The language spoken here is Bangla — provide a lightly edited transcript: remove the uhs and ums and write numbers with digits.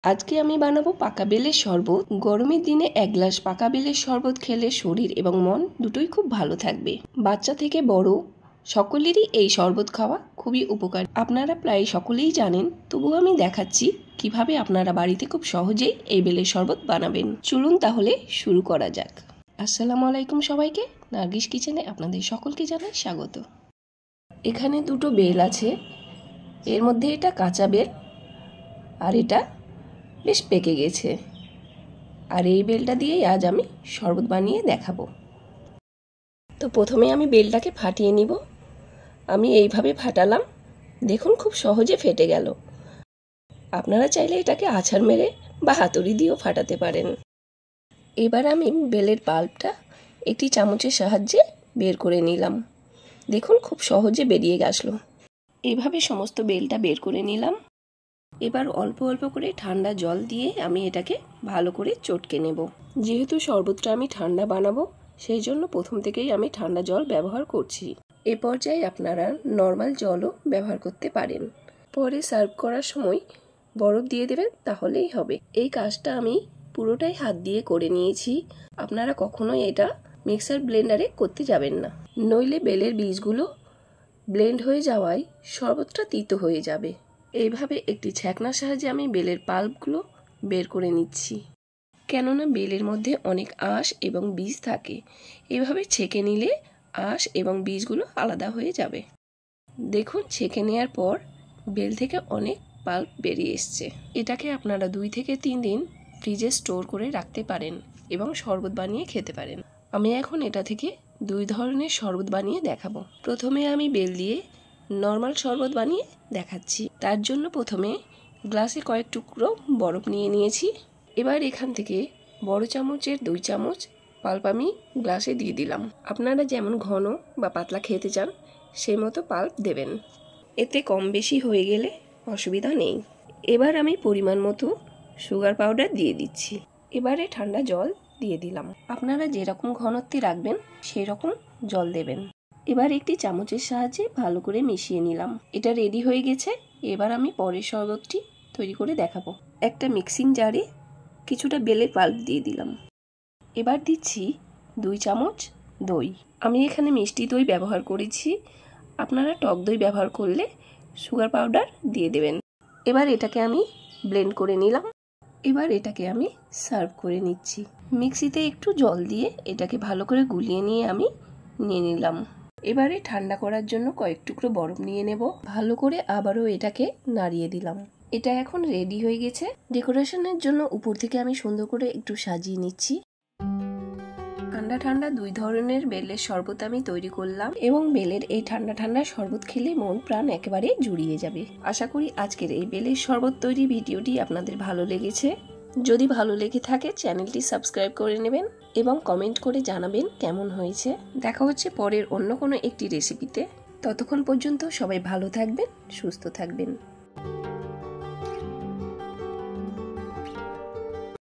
আজকে আমি বানাবো পাকা বেলের শরবত। গরমের দিনে এক গ্লাস পাকা বেলের শরবত খেলে শরীর এবং মন দুটোই খুব ভালো থাকবে। বাচ্চা থেকে বড় সকলেরই এই শরবত খাওয়া খুবই উপকার। আপনারা প্রায় সকলেই জানেন, তবুও আমি দেখাচ্ছি কিভাবে আপনারা বাড়িতে খুব সহজেই এই বেলের শরবত বানাবেন। চলুন তাহলে শুরু করা যাক। আসসালামু আলাইকুম সবাইকে, নার্গিস কিচেনে আপনাদের সকলকে জানাই স্বাগত। এখানে দুটো বেল আছে, এর মধ্যে এটা কাঁচা বেল আর এটা বেশ পেকে গেছে। আর এই বেলটা দিয়েই আজ আমি শরবত বানিয়ে দেখাবো। তো প্রথমে আমি বেলটাকে ফাটিয়ে নিব। আমি এইভাবে ফাটালাম, দেখুন খুব সহজে ফেটে গেল। আপনারা চাইলে এটাকে আছাড় মেরে বা হাতুড়ি দিয়েও ফাটাতে পারেন। এবার আমি বেলের পাল্পটা একটি চামচের সাহায্যে বের করে নিলাম। দেখুন খুব সহজে বেরিয়ে গেল। এভাবে সমস্ত বেলটা বের করে নিলাম। এবার অল্প অল্প করে ঠান্ডা জল দিয়ে আমি এটাকে ভালো করে চটকে নেব। যেহেতু শরবতটা আমি ঠান্ডা বানাবো, সেই জন্য প্রথম থেকেই আমি ঠান্ডা জল ব্যবহার করছি। এ পর্যায়ে আপনারা নর্মাল জলও ব্যবহার করতে পারেন। পরে সার্ভ করার সময় বরফ দিয়ে দেবেন, তাহলেই হবে। এই কাজটা আমি পুরোটাই হাত দিয়ে করে নিয়েছি। আপনারা কখনোই এটা মিক্সার ব্লেন্ডারে করতে যাবেন না, নইলে বেলের বীজগুলো ব্লেন্ড হয়ে যাওয়ায় শরবতটা তিতো হয়ে যাবে। এইভাবে একটি ছ্যাঁকনার সাহায্যে আমি বেলের পাল্পগুলো বের করে নিচ্ছি, কেননা বেলের মধ্যে অনেক আঁশ এবং বীজ থাকে। এভাবে ছেঁকে নিলে আঁশ এবং বীজগুলো আলাদা হয়ে যাবে। দেখুন ছেঁকে নেওয়ার পর বেল থেকে অনেক পাল্প বেরিয়ে এসছে। এটাকে আপনারা 2 থেকে 3 দিন ফ্রিজে স্টোর করে রাখতে পারেন এবং শরবত বানিয়ে খেতে পারেন। আমি এখন এটা থেকে 2 ধরনের শরবত বানিয়ে দেখাবো। প্রথমে আমি বেল দিয়ে নর্মাল শরবত বানিয়ে দেখাচ্ছি। তার জন্য প্রথমে গ্লাসে কয়েক টুকরো বরফ নিয়ে নিয়েছি। এবার এখান থেকে বড় চামচের 2 চামচ পাল্প আমি গ্লাসে দিয়ে দিলাম। আপনারা যেমন ঘন বা পাতলা খেতে চান সেই মতো পাল্প দেবেন, এতে কম বেশি হয়ে গেলে অসুবিধা নেই। এবার আমি পরিমাণ মতো সুগার পাউডার দিয়ে দিচ্ছি। এবারে ঠান্ডা জল দিয়ে দিলাম। আপনারা যেরকম ঘনত্বে রাখবেন সেই রকম জল দেবেন। এবার একটি চামচের সাহায্যে ভালো করে মিশিয়ে নিলাম। এটা রেডি হয়ে গেছে। এবার আমি পরের শরবতটি তৈরি করে দেখাবো। একটা মিক্সিং জারে কিছুটা বেলের পাল্প দিয়ে দিলাম। এবার দিচ্ছি 2 চামচ দই। আমি এখানে মিষ্টি দই ব্যবহার করেছি, আপনারা টক দই ব্যবহার করলে সুগার পাউডার দিয়ে দেবেন। এবার এটাকে আমি ব্লেন্ড করে নিলাম। এবার এটাকে আমি সার্ভ করে নিচ্ছি। মিক্সিতে একটু জল দিয়ে এটাকে ভালো করে গুলিয়ে নিয়ে আমি নিয়ে নিলাম। এবারে ঠান্ডা করার জন্য কয়েক টুকরো বরফ নিয়ে নেব। ভালো করে আবারও এটাকে নাড়িয়ে দিলাম। এটা এখন রেডি হয়ে গেছে। ডেকোরেশনের জন্য উপর থেকে আমি সুন্দর করে একটু সাজিয়ে নিচ্ছি। ঠান্ডা ঠান্ডা 2 ধরনের বেলের শরবত আমি তৈরি করলাম এবং বেলের এই ঠান্ডা ঠান্ডা শরবত খেলে মন প্রাণ একেবারে জুড়িয়ে যাবে। আশা করি আজকের এই বেলের শরবত তৈরি ভিডিওটি আপনাদের ভালো লেগেছে। যদি ভালো লেগে থাকে চ্যানেলটি সাবস্ক্রাইব করে নেবেন এবং কমেন্ট করে জানাবেন কেমন হয়েছে। দেখা হচ্ছে পরের অন্য কোনো একটি রেসিপিতে। ততক্ষণ পর্যন্ত সবাই ভালো থাকবেন, সুস্থ থাকবেন।